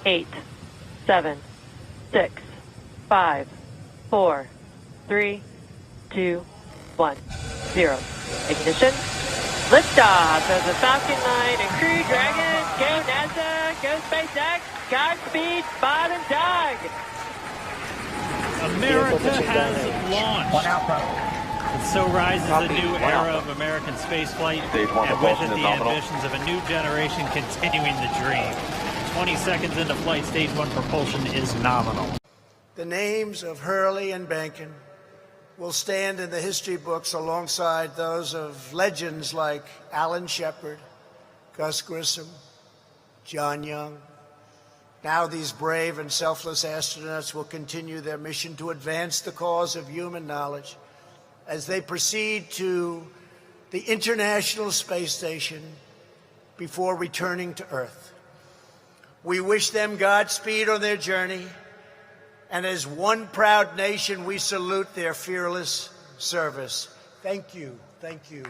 8, 7, 6, 5, 4, 3, 2, 1, 0. Ignition. Liftoff of the Falcon 9 and Crew Dragon. Go NASA, go SpaceX, Godspeed, Bob and Doug. America has launched. And so rises a new era of American spaceflight, and with it the ambitions of a new generation continuing the dream. 20 seconds into flight, stage 1 propulsion is nominal. The names of Hurley and Benkin will stand in the history books alongside those of legends like Alan Shepard, Gus Grissom, John Young. Now these brave and selfless astronauts will continue their mission to advance the cause of human knowledge as they proceed to the International Space Station before returning to Earth. We wish them Godspeed on their journey, and as one proud nation, we salute their fearless service. Thank you. Thank you.